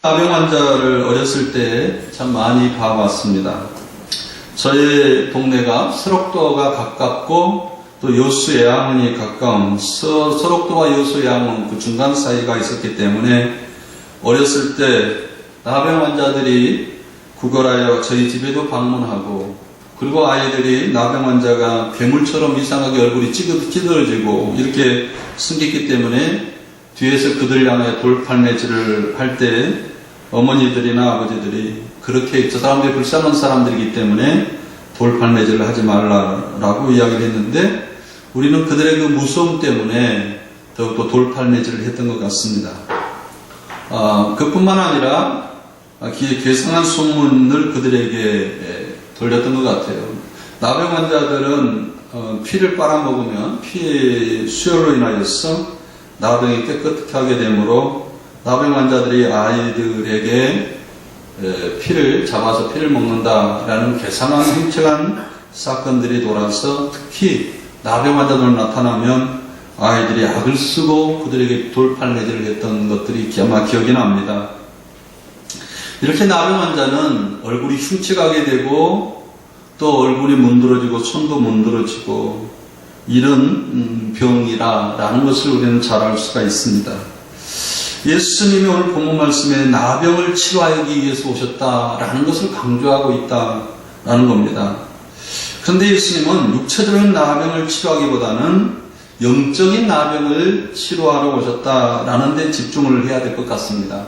나병 환자를 어렸을 때 참 많이 봐왔습니다. 저희 동네가 설옥도가 가깝고 또 여수 예양원이 가까운 설옥도와 여수 예양원 그 중간 사이가 있었기 때문에 어렸을 때 나병 환자들이 구걸하여 저희 집에도 방문하고, 그리고 아이들이 나병 환자가 괴물처럼 이상하게 얼굴이 찌그러지고 이렇게 생겼기 때문에 뒤에서 그들 향해 돌팔매질을 할 때 어머니들이나 아버지들이 그렇게 저 사람들이 불쌍한 사람들이기 때문에 돌팔매질을 하지 말라라고 이야기를 했는데, 우리는 그들의 그 무서움 때문에 더욱더 돌팔매질을 했던 것 같습니다. 그뿐만 아니라 괴상한 소문을 그들에게 돌렸던 것 같아요. 나병 환자들은 피를 빨아먹으면 피의 수혈로 인하여서 나병이 깨끗하게 되므로 나병 환자들이 아이들에게 피를 잡아서 피를 먹는다라는 괴상한 횡측한 사건들이 돌아서 특히 나병 환자들 나타나면 아이들이 약을 쓰고 그들에게 돌팔매질을 했던 것들이 아마 기억이 납니다. 이렇게 나병 환자는 얼굴이 흉측하게 되고 또 얼굴이 문드러지고 손도 문드러지고 이런 병이라는 것을 우리는 잘 알 수가 있습니다. 예수님이 오늘 본문 말씀에 나병을 치료하기 위해서 오셨다라는 것을 강조하고 있다라는 겁니다. 그런데 예수님은 육체적인 나병을 치료하기보다는 영적인 나병을 치료하러 오셨다라는 데 집중을 해야 될 것 같습니다.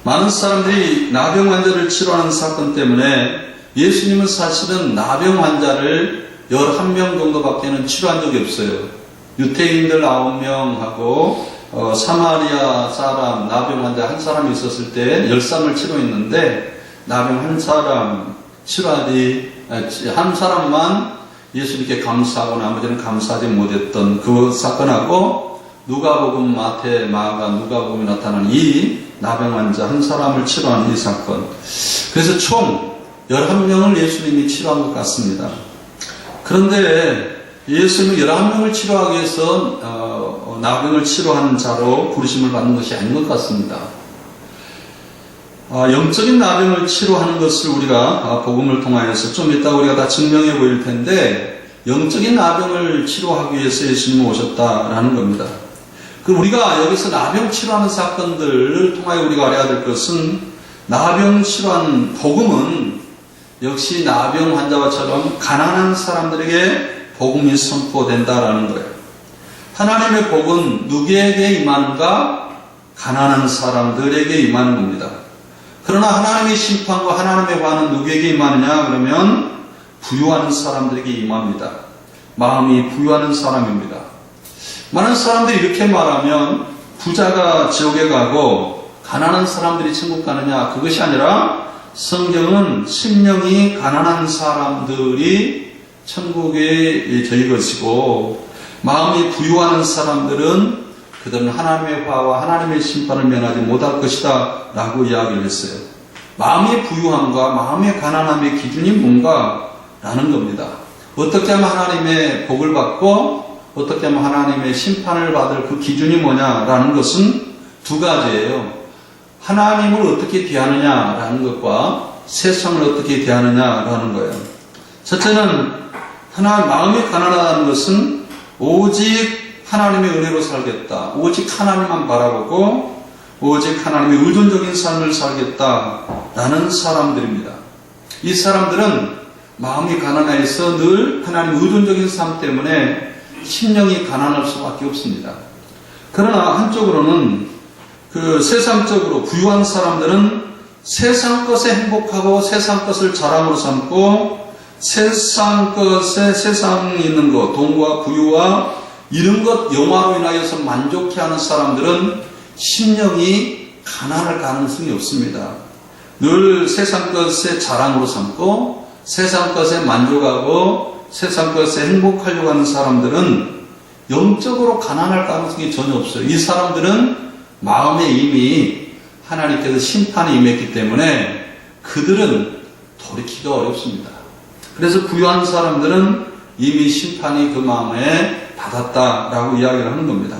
많은 사람들이 나병 환자를 치료하는 사건 때문에 예수님은 사실은 나병 환자를 11명 정도밖에는 치료한 적이 없어요. 유태인들 9명하고 사마리아 사람 나병 환자 한 사람이 있었을 때 13을 치료했는데, 나병 한 사람 치료하디 한 사람만 예수님께 감사하고 나머지는 감사하지 못했던 그 사건하고, 누가복음, 마태, 마가, 누가복음에 나타난 이 나병 환자 한 사람을 치료한 이 사건, 그래서 총 11명을 예수님이 치료한 것 같습니다. 그런데 예수님은 11명을 치료하기 위해서 나병을 치료하는 자로 부르심을 받는 것이 아닌 것 같습니다. 영적인 나병을 치료하는 것을 우리가 복음을 통하여서 좀 이따 우리가 다 증명해 보일 텐데, 영적인 나병을 치료하기 위해서 예수님이 오셨다라는 겁니다. 우리가 여기서 나병 치료하는 사건들을 통하여 우리가 알아야 될 것은, 나병 치료하는 복음은 역시 나병 환자와처럼 가난한 사람들에게 복음이 선포된다라는 거예요. 하나님의 복은 누구에게 임하는가? 가난한 사람들에게 임하는 겁니다. 그러나 하나님의 심판과 하나님의 화는 누구에게 임하느냐? 그러면 부유한 사람들에게 임합니다. 마음이 부유하는 사람입니다. 많은 사람들이 이렇게 말하면 부자가 지옥에 가고 가난한 사람들이 천국 가느냐? 그것이 아니라 성경은 심령이 가난한 사람들이 천국에 저희 것이고, 마음이 부유하는 사람들은 그들은 하나님의 화와 하나님의 심판을 면하지 못할 것이다 라고 이야기를 했어요. 마음의 부유함과 마음의 가난함의 기준이 뭔가 라는 겁니다. 어떻게 하면 하나님의 복을 받고 어떻게 하면 하나님의 심판을 받을 그 기준이 뭐냐라는 것은 두 가지예요. 하나님을 어떻게 대하느냐라는 것과 세상을 어떻게 대하느냐라는 거예요. 첫째는 마음이 가난하다는 것은 오직 하나님의 은혜로 살겠다, 오직 하나님만 바라보고 오직 하나님의 의존적인 삶을 살겠다라는 사람들입니다. 이 사람들은 마음이 가난해서 늘 하나님의 의존적인 삶 때문에 심령이 가난할 수밖에 없습니다. 그러나 한쪽으로는 세상적으로 부유한 사람들은 세상 것에 행복하고 세상 것을 자랑으로 삼고 세상 것에 세상에 있는 것, 돈과 부유와 이런 것 영화로 인하여서 만족해하는 사람들은 심령이 가난할 가능성이 없습니다. 늘 세상 것에 자랑으로 삼고 세상 것에 만족하고 세상 것에 행복하려고 하는 사람들은 영적으로 가난할 가능성이 전혀 없어요. 이 사람들은 마음에 이미 하나님께서 심판이 임했기 때문에 그들은 돌이키기가 어렵습니다. 그래서 부유한 사람들은 이미 심판이 그 마음에 받았다라고 이야기를 하는 겁니다.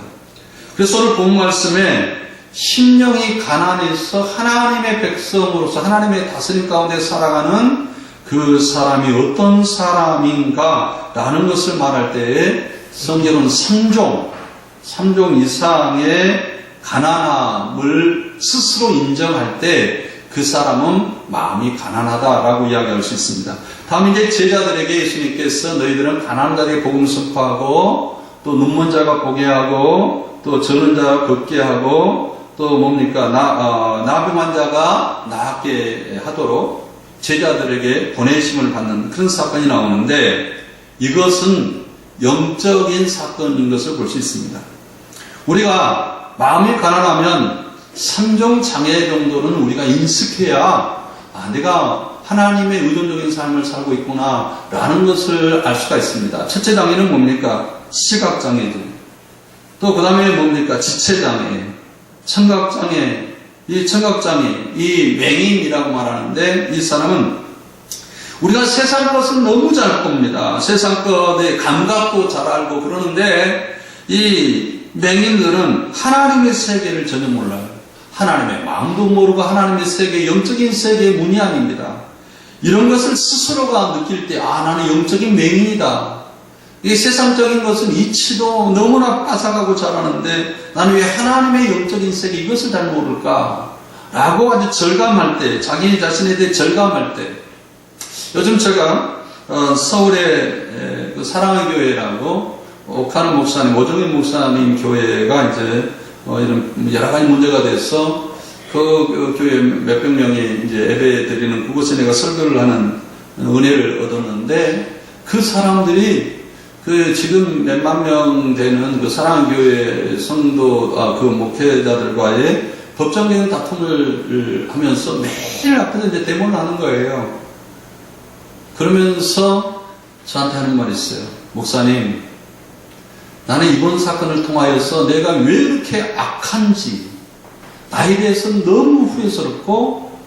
그래서 오늘 본 말씀에 심령이 가난해서 하나님의 백성으로서 하나님의 다스림 가운데 살아가는 그 사람이 어떤 사람인가 라는 것을 말할 때에 성경은 3종 이상의 가난함을 스스로 인정할 때 그 사람은 마음이 가난하다라고 이야기할 수 있습니다. 다음 이제 제자들에게 예수님께서 너희들은 가난한 자에게 복음 선포하고 또 눈먼 자가 보게 하고 또 저는 자가 걷게 하고 또 뭡니까 나병한 자가 낫게 하도록 제자들에게 보내심을 받는 그런 사건이 나오는데 이것은 영적인 사건인 것을 볼 수 있습니다. 우리가 마음이 가난하면 3종 장애 정도는 우리가 인식해야 내가 하나님의 의존적인 삶을 살고 있구나 라는 것을 알 수가 있습니다. 첫째 장애는 뭡니까? 시각장애죠. 또 그 다음에 뭡니까? 지체장애, 청각장애. 이 청각장애, 이 맹인이라고 말하는데 이 사람은 우리가 세상 것을 너무 잘 봅니다. 세상 것의 감각도 잘 알고 그러는데 이 맹인들은 하나님의 세계를 전혀 몰라요. 하나님의 마음도 모르고 하나님의 세계, 영적인 세계의 문이 아닙니다. 이런 것을 스스로가 느낄 때 나는 영적인 맹인이다. 이 세상적인 것은 이치도 너무나 빠삭하고 잘하는데 나는 왜 하나님의 영적인 세계 이것을 잘 모를까? 라고 아주 절감할 때, 자기 자신에 대해 절감할 때 요즘 제가 서울의 그 사랑의 교회라고 오카노 목사님, 오정인 목사님 교회가 이제 이런 여러 가지 문제가 돼서 그 교회 몇백 명이 이제 예배 드리는 그곳에 내가 설교를 하는 은혜를 얻었는데 그 사람들이 그 지금 몇만 명 되는 그 사랑교회 성도 그 목회자들과의 법정적인 다툼을 하면서 매일 앞에서 이제 데모를 하는 거예요. 그러면서 저한테 하는 말이 있어요. 목사님, 나는 이번 사건을 통하여서 내가 왜 이렇게 악한지 나에 대해서는 너무 후회스럽고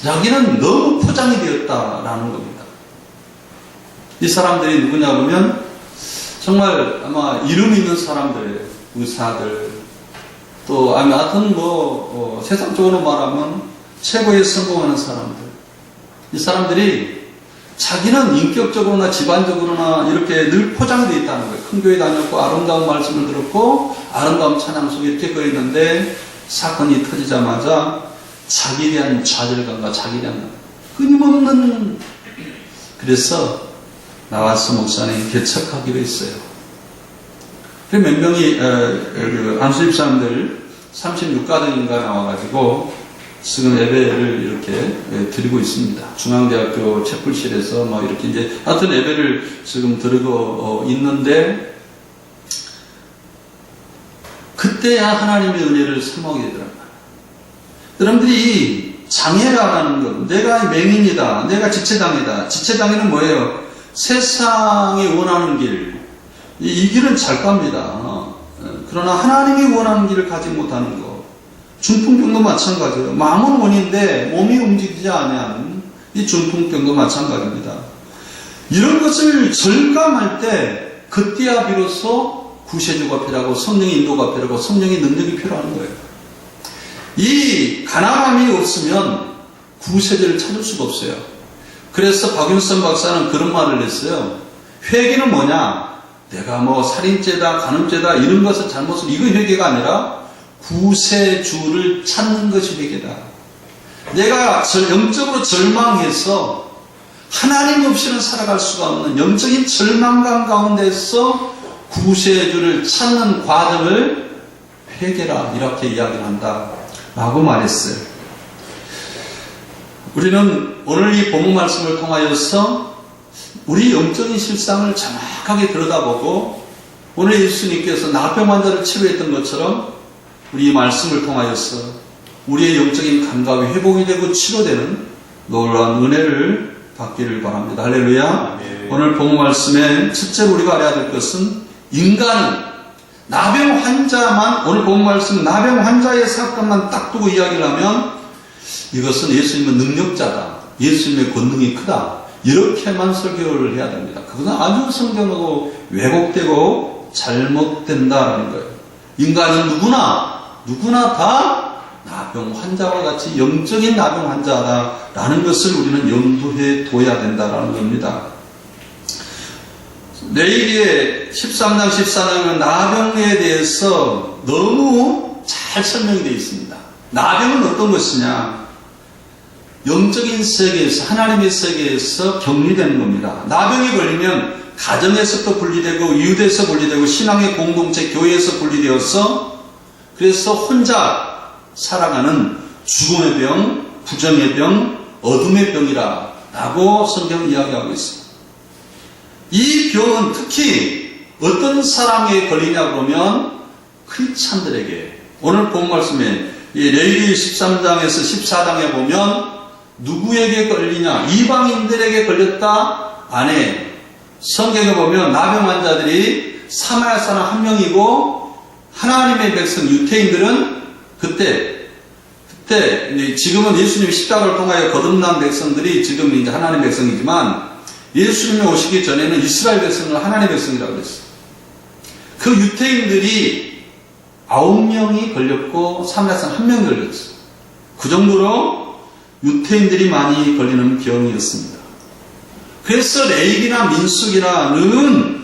여기는 너무 포장이 되었다라는 겁니다. 이 사람들이 누구냐 보면 정말 아마 이름 있는 사람들, 의사들, 또 하여튼 세상적으로 말하면 최고의 성공하는 사람들. 이 사람들이 자기는 인격적으로나 집안적으로나 이렇게 늘 포장되어 있다는 거예요. 큰 교회 다녔고 아름다운 말씀을 들었고 아름다운 찬양 속에 이렇게 거있는데 사건이 터지자마자 자기에 대한 좌절감과 자기에 대한 끊임없는 그래서 나와서 목사님 개척하기로 했어요. 몇 명이 안수집 사람들 36가정인가 나와가지고 지금 예배를 이렇게 드리고 있습니다. 중앙대학교 채플실에서 이렇게 이제 하여튼 예배를 지금 드리고 있는데 그때야 하나님의 은혜를 사모하게 되더랍니다. 여러분들이 장애라는 것, 내가 맹인이다, 내가 지체장애다. 지체장애는 뭐예요? 세상이 원하는 길, 이 길은 잘 갑니다. 그러나 하나님이 원하는 길을 가지 못하는 것. 중풍병도 마찬가지예요. 마음은 원인데 몸이 움직이지 않는 이 중풍병도 마찬가지입니다. 이런 것을 절감할 때 그때야 비로소 구세주가 필요하고 성령의 인도가 필요하고 성령의 능력이 필요한 거예요. 이 가난함이 없으면 구세주를 찾을 수가 없어요. 그래서 박윤선 박사는 그런 말을 했어요. 회개는 뭐냐? 내가 살인죄다, 간음죄다 이런 것을 잘못을 이거 회개가 아니라 구세주를 찾는 것이 회개다. 내가 영적으로 절망해서 하나님 없이는 살아갈 수가 없는 영적인 절망감 가운데서 구세주를 찾는 과정을 회개라 이렇게 이야기를 한다 라고 말했어요. 우리는 오늘 이 본문 말씀을 통하여서 우리 영적인 실상을 정확하게 들여다보고 오늘 예수님께서 나병 환자를 치료했던 것처럼 우리 이 말씀을 통하여서 우리의 영적인 감각이 회복이 되고 치료되는 놀라운 은혜를 받기를 바랍니다. 할렐루야. 네. 오늘 본문 말씀에 첫째로 우리가 알아야 될 것은 인간은 나병 환자만 오늘 본문 말씀 나병 환자의 사건만 딱 두고 이야기를 하면 이것은 예수님은 능력자다. 예수님의 권능이 크다. 이렇게만 설교를 해야 됩니다. 그것은 아주 성경하고 왜곡되고 잘못된다는 거예요. 인간은 누구나 다 나병 환자와 같이 영적인 나병 환자다라는 것을 우리는 염두에 둬야 된다라는 겁니다. 레위기의 13장 14장은 나병에 대해서 너무 잘 설명이 되어 있습니다. 나병은 어떤 것이냐? 영적인 세계에서, 하나님의 세계에서 격리되는 겁니다. 나병이 걸리면 가정에서도 분리되고 이웃에서 분리되고 신앙의 공동체 교회에서 분리되어서 그래서 혼자 살아가는 죽음의 병, 부정의 병, 어둠의 병이라 라고 성경은 이야기하고 있습니다. 이 병은 특히 어떤 사람에게 걸리냐 그러면 크리스찬들에게, 오늘 본 말씀에 레위기 13장에서 14장에 보면 누구에게 걸리냐? 이방인들에게 걸렸다 안에 성경에 보면 나병 환자들이 사마리아 사람 한 명이고 하나님의 백성 유태인들은 그때 이제 지금은 예수님이 십자가를 통하여 거듭난 백성들이 지금 이제 하나님의 백성이지만 예수님이 오시기 전에는 이스라엘 백성을 하나님의 백성이라고 그랬어요. 그 유태인들이 9명이 걸렸고 사마리아 사람 1명이 걸렸어요. 그 정도로 유태인들이 많이 걸리는 병이었습니다. 그래서 레위기나 민수기라는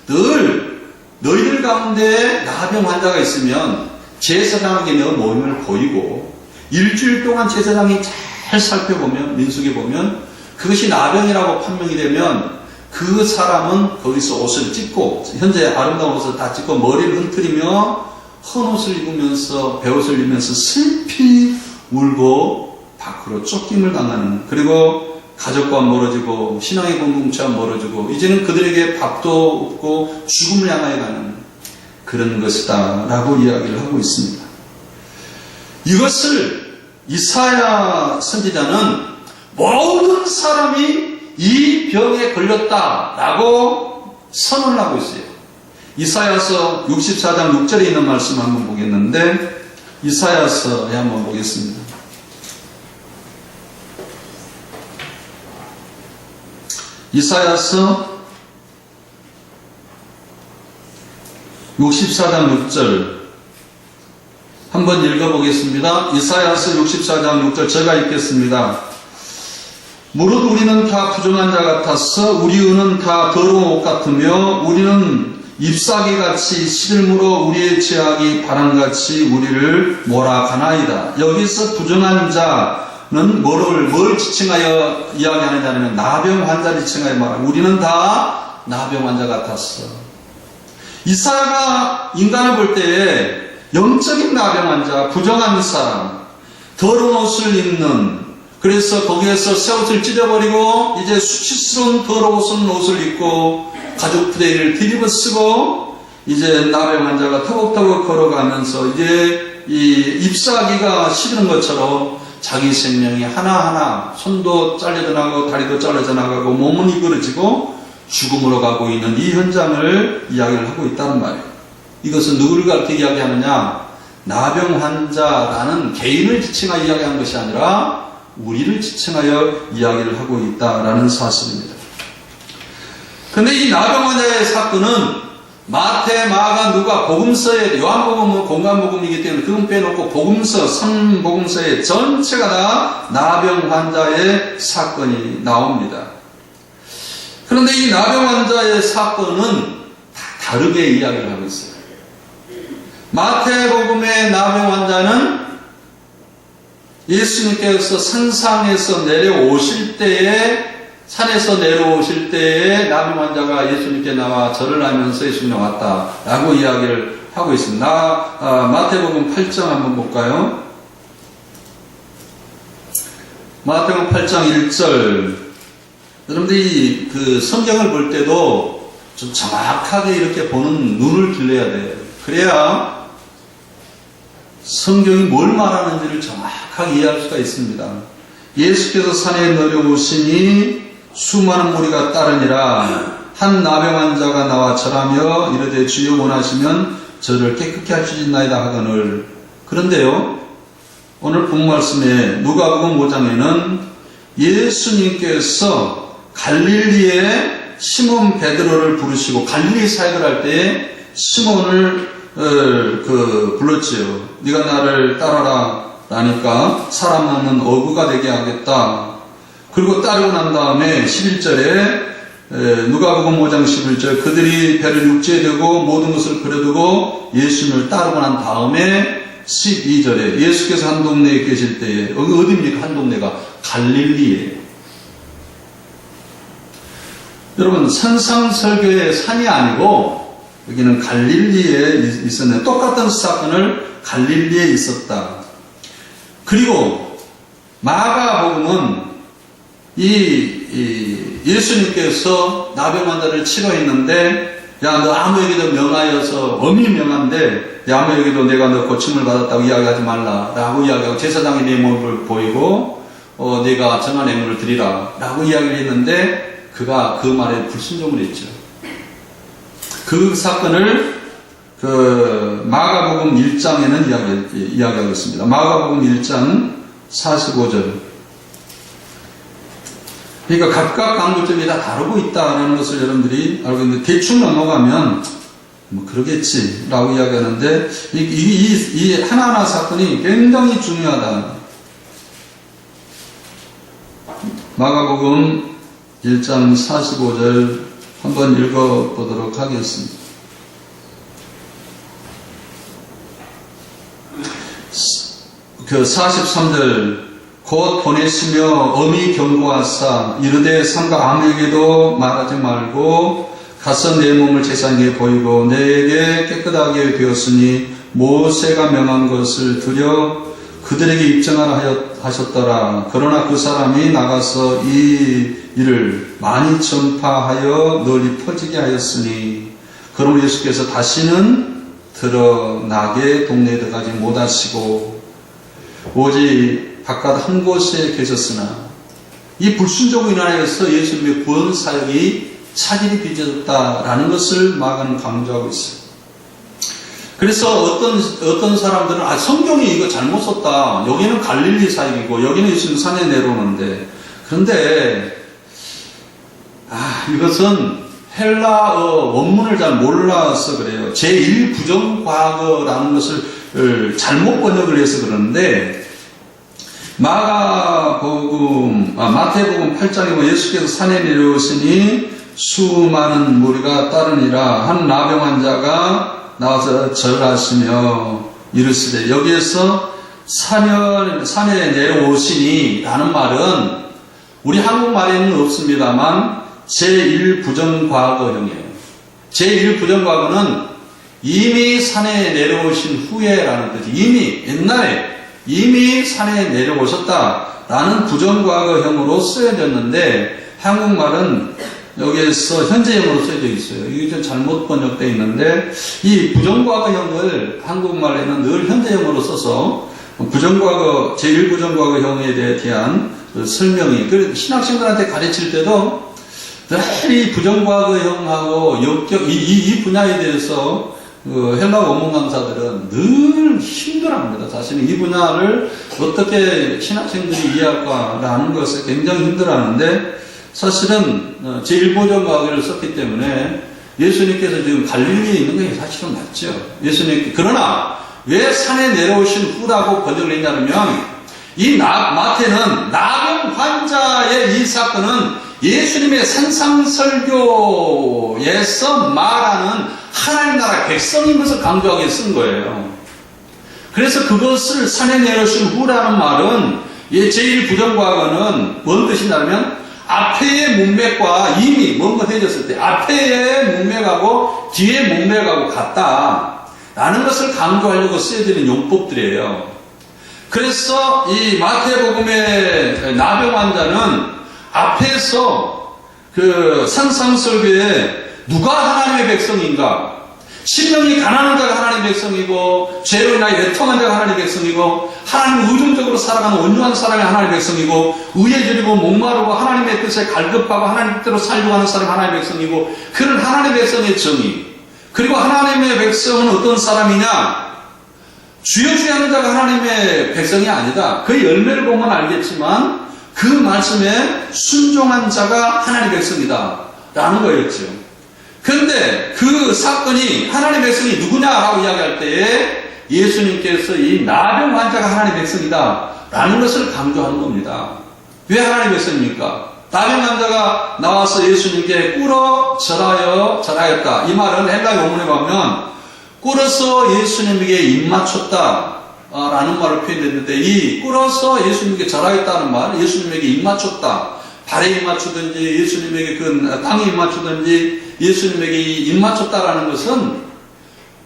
늘 너희들 가운데 나병 환자가 있으면 제사장에게 너 모임을 보이고 일주일 동안 제사장이 잘 살펴보면 민수기 보면 그것이 나병이라고 판명이 되면 그 사람은 거기서 옷을 찢고 현재 아름다운 옷을 다 찢고 머리를 흐트리며 헌옷을 입으면서 베옷을 입으면서 슬피 울고 밖으로 쫓김을 당하는, 그리고 가족과 멀어지고 신앙의 공동체와 멀어지고 이제는 그들에게 밥도 없고 죽음을 향하여 가는 그런 것이다 라고 이야기를 하고 있습니다. 이것을 이사야 선지자는 모든 사람이 이 병에 걸렸다 라고 선언을 하고 있어요. 이사야서 64장 6절에 있는 말씀 한번 보겠는데 이사야서에 한번 보겠습니다. 이사야서 64장 6절 한번 읽어보겠습니다. 이사야서 64장 6절 제가 읽겠습니다. 무릇 우리는 다 부정한 자 같았어 우리 의는 다 더러운 옷 같으며 우리는 잎사귀같이 시들물어 우리의 죄악이 바람같이 우리를 몰아가나이다. 여기서 부정한 자는 뭘 지칭하여 이야기하느냐면 나병 환자 지칭하여 말합니다. 우리는 다 나병 환자 같았어. 이사야가 인간을 볼 때에 영적인 나병 환자, 부정한 사람, 더러운 옷을 입는, 그래서 거기에서 새 옷을 찢어버리고 이제 수치스러운 더러운 옷을 입고 가죽 부대기를 뒤집어 쓰고 이제 나병 환자가 터벅터벅 걸어가면서 이제 이 잎사귀가 시드는 것처럼 자기 생명이 하나하나 손도 잘려져 나가고 다리도 잘려져 나가고 몸은 이그러지고 죽음으로 가고 있는 이 현장을 이야기를 하고 있다는 말이에요. 이것은 누구를 가르쳐 이야기하느냐? 나병 환자라는 개인을 지칭하여 이야기하는 것이 아니라 우리를 지칭하여 이야기를 하고 있다라는 사실입니다. 그런데 이 나병 환자의 사건은 마태, 마가, 누가, 복음서에, 요한복음은 공간복음이기 때문에 그건 빼놓고 복음서, 3복음서에 전체가 다 나병 환자의 사건이 나옵니다. 그런데 이 나병 환자의 사건은 다 다르게 이야기를 하고 있어요. 마태복음의 나병 환자는 예수님께서 산상에서 내려오실 때에, 산에서 내려오실 때에 나병 환자가 예수님께 나와 절을 하면서 예수님 왔다라고 이야기를 하고 있습니다. 마태복음 8장 한번 볼까요? 마태복음 8장 1절. 여러분들이 그 성경을 볼 때도 좀 정확하게 이렇게 보는 눈을 길러야 돼요. 그래야 성경이 뭘 말하는지를 정확하게 이해할 수가 있습니다. 예수께서 산에 내려오시니 수많은 무리가 따르니라. 한 나병 환자가 나와 절하며 이르되 주여 원하시면 저를 깨끗게 하시나이다 하거늘. 그런데요, 오늘 본 말씀에 누가복음 5장에는 예수님께서 갈릴리에 시몬 베드로를 부르시고 갈릴리 사역을 할 때 시몬을 불렀지요. 네가 나를 따라라. 라니까 사람 먹는 어구가 되게 하겠다. 그리고 따르고 난 다음에 11절에 누가복음 5장 11절 그들이 배를 육지에 대고 모든 것을 버려두고 예수님을 따르고 난 다음에 12절에 예수께서 한 동네에 계실 때에 여기 어디입니까? 한 동네가 갈릴리예요. 여러분 산상설교의 산이 아니고 여기는 갈릴리에 있었는데 똑같은 사건을 갈릴리에 있었다. 그리고 마가복음은 예수님께서 나병 환자를 치료했는데 야 너 아무에게도 명하여서 엄히 명한데 야 아무에게도 내가 너 고침을 받았다고 이야기하지 말라 라고 이야기하고 제사장이 내 몸을 보이고 내가 정한 예물을 드리라 라고 이야기를 했는데 그가 그 말에 불순종을 했죠. 그 사건을 마가복음 1장에는 이야기하고 있습니다. 마가복음 1장 45절. 그러니까 각각 강조점이 다 다르고 있다라는 것을 여러분들이 알고 있는데 대충 넘어가면 뭐 그러겠지 라고 이야기하는데 이 하나하나 사건이 굉장히 중요하다. 마가복음 1장 45절 한번 읽어보도록 하겠습니다. 43절 곧 보내시며 엄히 경고하사 이르되 삼가 아무에게도 말하지 말고 가서 내 몸을 제사장에게 보이고 내게 깨끗하게 되었으니 모세가 명한 것을 드려 그들에게 입증하라 하셨더라. 그러나 그 사람이 나가서 이 일을 많이 전파하여 널리 퍼지게 하였으니 그러므로 예수께서 다시는 드러나게 동네에 들어가지 못하시고 오직 바깥 한 곳에 계셨으나 이 불순종으로 인하여서 예수님의 구원 사역이 차질이 빚어졌다라는 것을 마가는 강조하고 있어요. 그래서 어떤 사람들은 성경이 이거 잘못 썼다. 여기는 갈릴리 사역이고 여기는 예수님 산에 내려오는데 그런데 이것은 헬라어 원문을 잘 몰라서 그래요. 제1부정과거라는 것을 잘못 번역을 해서 그러는데 마태복음 8장에 보면 예수께서 산에 내려오시니 수많은 무리가 따르니라 한 나병 환자가 나와서 절하시며 이르시되 여기에서 산에 내려오시니 라는 말은 우리 한국말에는 없습니다만 제1부정과거형이에요. 제1부정과거는 이미 산에 내려오신 후에라는 뜻이 이미 옛날에 이미 산에 내려오셨다라는 부정과거형으로 쓰여졌는데 한국말은 여기에서 현재형으로 쓰여져 있어요. 이게 좀 잘못 번역되어 있는데 이 부정과거형을 한국말에는 늘 현재형으로 써서 부정과거 제1부정과거형에 대한 설명이 그래서 신학생들한테 가르칠 때도 이 부정과거형하고 이 분야에 대해서 헬라 원문 강사들은 늘 힘들어합니다. 자신이 이 분야를 어떻게 신학생들이 이해할까라는 것에 굉장히 힘들어하는데 사실은 제1부정과거를 썼기 때문에 예수님께서 지금 갈릴리에 있는 게 사실은 맞죠. 그러나 왜 산에 내려오신 후라고 번역을 했냐면 이 마태는 나병 환자의 이 사건은 예수님의 산상설교에서 말하는 하나님 나라 백성인 것을 강조하기 위해 쓴 거예요. 그래서 그것을 산에 내려오신 후라는 말은 제1부정과거는 뭔 뜻이냐면 앞에의 문맥과 이미 뭔가 되어졌을 때 앞에의 문맥하고 뒤의 문맥하고 같다라는 것을 강조하려고 쓰여지는 용법들이에요. 그래서 이 마태복음의 나병 환자는 앞에서 그 산상설교에 누가 하나님의 백성인가? 심령이 가난한 자가 하나님의 백성이고 죄로 인하여 애통한 자가 하나님의 백성이고 하나님 의존적으로 살아가는 온유한 사람이 하나님의 백성이고 의에 저리고 목마르고 하나님의 뜻에 갈급하고 하나님 뜻대로 살려고 하는 사람이 하나님의 백성이고 그런 하나님의 백성의 정의 그리고 하나님의 백성은 어떤 사람이냐? 주여 하는 자가 하나님의 백성이 아니다. 그 열매를 보면 알겠지만 그 말씀에 순종한 자가 하나님의 백성이다 라는 거였죠. 그런데 그 사건이 하나님의 백성이 누구냐라고 이야기할 때에 예수님께서 이 나병 환자가 하나님의 백성이다 라는 것을 강조하는 겁니다. 왜 하나님의 백성입니까? 나병 환자가 나와서 예수님께 꿇어 절하였다. 이 말은 헬라 원문에 보면 꿇어서 예수님에게 입맞췄다 라는 말을 표현했는데, 이 꿇어서 예수님에게 절하였다는 말, 예수님에게 입맞췄다, 발에 입맞추든지 예수님에게 그 땅에 입맞추든지 예수님에게 입맞췄다라는 것은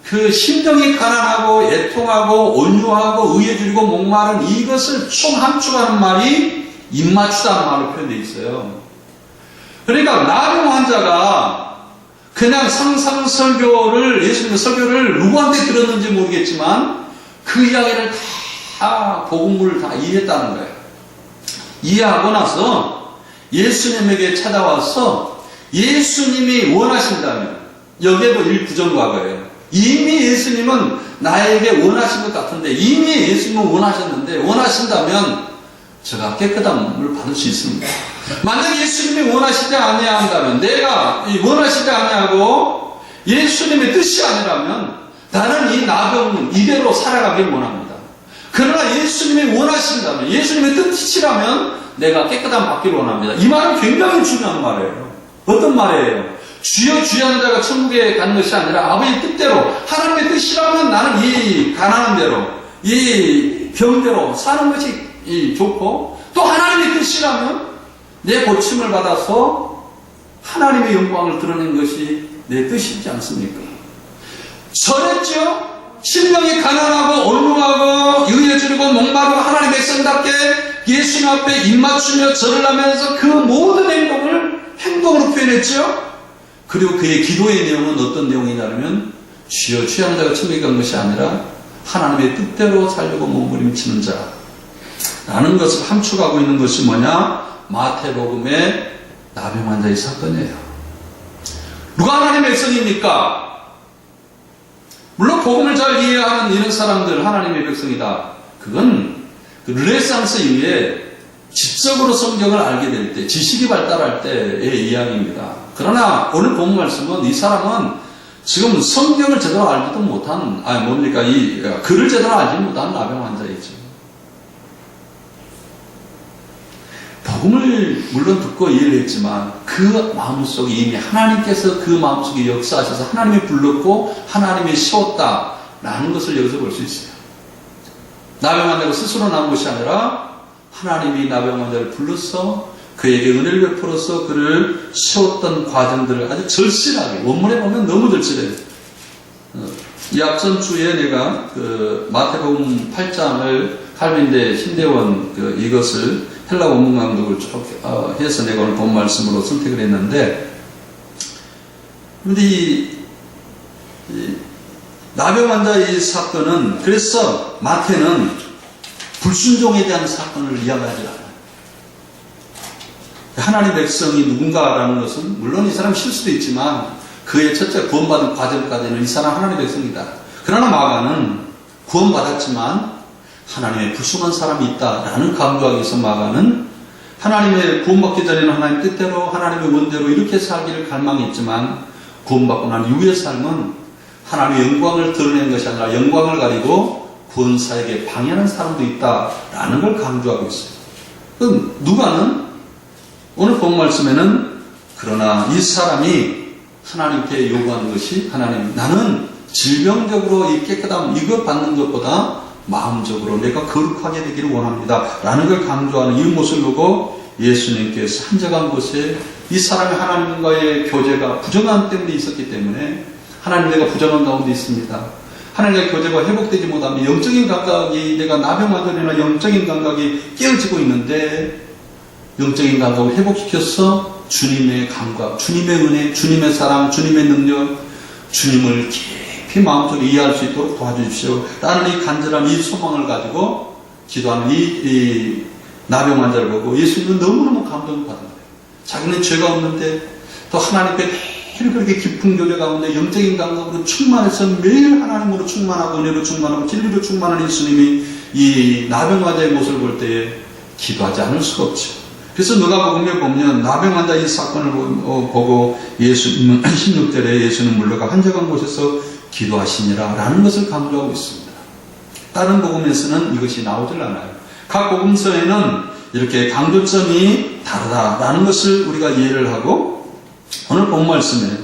그 심정이 가난하고 애통하고 온유하고 의에 줄이고 목마른 이것을 함축하는 말이 입맞추다는 말로 표현되어 있어요. 그러니까 나병 환자가 그냥 상상설교를, 예수님의 설교를 누구한테 들었는지 모르겠지만 그 이야기를 다 복음을 다 이해했다는 거예요. 이해하고 나서 예수님에게 찾아와서 예수님이 원하신다면, 여기에도 일부정과거예요. 이미 예수님은 나에게 원하신 것 같은데, 이미 예수님은 원하셨는데, 원하신다면 제가 깨끗한 물을 받을 수 있습니다. 만약 예수님이 원하시지 아니한다면, 내가 원하시지 아니하고 예수님의 뜻이 아니라면 나는 이 나병 이대로 살아가길 원합니다. 그러나 예수님이 원하신다면, 예수님의 뜻이라면 내가 깨끗한 받기를 원합니다. 이 말은 굉장히 중요한 말이에요. 어떤 말이에요? 주여 주여 하는 자가 천국에 가는 것이 아니라 아버지의 뜻대로, 하나님의 뜻이라면 나는 이 가난한 대로, 이 병대로 사는 것이 좋고, 또 하나님의 뜻이라면 내 고침을 받아서 하나님의 영광을 드러낸 것이 내 뜻이지 않습니까? 절했죠? 심령이 가난하고 온유하고 의에 줄이고 목마르고 하나님의 백성답게 예수님 앞에 입맞추며 절을 하면서 그 모든 행동으로 표현했죠? 그리고 그의 기도의 내용은 어떤 내용이냐면, 주여 주여 하는 자가 천국에 간 것이 아니라 하나님의 뜻대로 살려고 몸부림치는 자 라는 것을 함축하고 있는 것이 뭐냐? 마태복음의 나병 환자의 사건이에요. 누가 하나님의 백성입니까? 물론 복음을 잘 이해하는 이런 사람들 하나님의 백성이다. 그건 그 르네상스 이후에 지적으로 성경을 알게 될 때, 지식이 발달할 때의 이야기입니다. 그러나 오늘 본 말씀은 이 사람은 지금 성경을 제대로 알지도 못한, 이 글을 제대로 알지 못한 나병 환자이죠. 복음을 물론 듣고 이해를 했지만 그 마음속에 이미 하나님께서 그 마음속에 역사하셔서 하나님이 불렀고 하나님이 세웠다라는 것을 여기서 볼 수 있어요. 나병 환자가 스스로 나온 것이 아니라 하나님이 나병 환자를 불러서 그에게 은혜를 베풀어서 그를 세웠던 과정들을 아주 절실하게, 원문에 보면 너무 절실해요. 이 앞선 주에 내가 그 마태복음 8장을 칼빈대 신대원 이것을 헬라 원문 강독을 쭉 해서 내가 오늘 본 말씀으로 선택을 했는데, 근데 이 나병 환자의 사건은, 그래서 마태는 불순종에 대한 사건을 이야기하지 않아요. 하나님 백성이 누군가라는 것은 물론 이 사람 실수도 있지만 그의 첫째 구원받은 과정까지는 이 사람 하나님 백성이다. 그러나 마가는 구원받았지만 하나님의 불순한 사람이 있다라는 강조하기 위해서 마가는 하나님의 구원받기 전에는 하나님 뜻대로 하나님의 원대로 이렇게 살기를 갈망했지만 구원받고 난 이후의 삶은 하나님의 영광을 드러내는 것이 아니라 영광을 가리고 구원사에게 방해하는 사람도 있다라는 걸 강조하고 있어요. 그럼 누가는 오늘 본 말씀에는 그러나 이 사람이 하나님께 요구하는 것이, 하나님, 나는 질병적으로 이 깨끗함 이거 받는 것보다 마음적으로 내가 거룩하게 되기를 원합니다 라는 걸 강조하는 이 모습을 보고 예수님께서 한적한 곳에 이 사람이 하나님과의 교제가 부정함 때문에 있었기 때문에, 하나님 내가 부정한 가운데 있습니다, 하나님과의 교제가 회복되지 못하면 영적인 감각이, 내가 나병 환자나 영적인 감각이 깨어지고 있는데 영적인 감각을 회복시켜서 주님의 감각, 주님의 은혜, 주님의 사랑, 주님의 능력, 주님을 깊이 마음속에 이해할 수 있도록 도와주십시오 라는 이 간절한 이 소망을 가지고 기도하는 이 나병 환자를 보고 예수님은 너무너무 감동을 받은 거예요. 자기는 죄가 없는데 또 하나님께 매일 그렇게 깊은 교제 가운데 영적인 감각으로 충만해서 매일 하나님으로 충만하고 은혜로 충만하고 진리로 충만한 예수님이 이 나병 환자의 모습을 볼 때에 기도하지 않을 수가 없죠. 그래서 누가복음에 보면 나병 환자 이 사건을 보고 예수님은 16절에 예수는 물러가 한적한 곳에서 기도하시니라 라는 것을 강조하고 있습니다. 다른 복음에서는 이것이 나오질 않아요. 각 복음서에는 이렇게 강조점이 다르다라는 것을 우리가 이해를 하고, 오늘 본 말씀에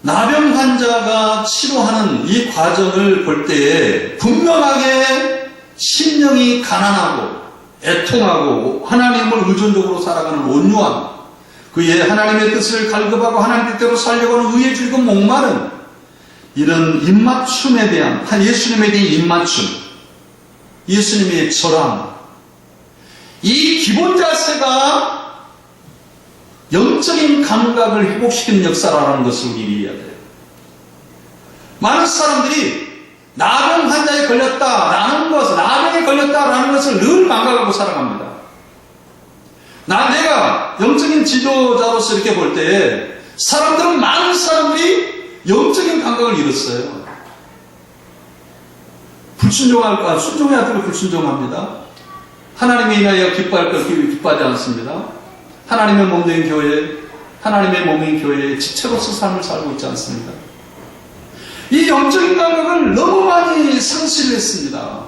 나병 환자가 치료하는 이 과정을 볼 때에 분명하게 심령이 가난하고 애통하고 하나님을 의존적으로 살아가는 온유함, 그의 하나님의 뜻을 갈급하고 하나님 뜻대로 살려고 하는 의에 줄고 목마른 이런 입맞춤에 대한, 예수님에 대한 입맞춤, 예수님의 절함, 이 기본 자세가 영적인 감각을 회복시키는 역사라는 것을 우리 이해해야 돼요. 많은 사람들이 나병 환자에 걸렸다라는 것을, 나병에 걸렸다라는 것을 늘 망각하고 살아갑니다. 내가 영적인 지도자로서 이렇게 볼 때 사람들은, 많은 사람들이 영적인 감각을 잃었어요. 불순종할까? 순종해야 되고 불순종합니다. 하나님에 인하여 기뻐할 것 기뻐하지 않습니다. 하나님의 몸된 교회, 하나님의 몸인 교회의 지체로서 삶을 살고 있지 않습니다. 이 영적인 감각을 너무 많이 상실했습니다.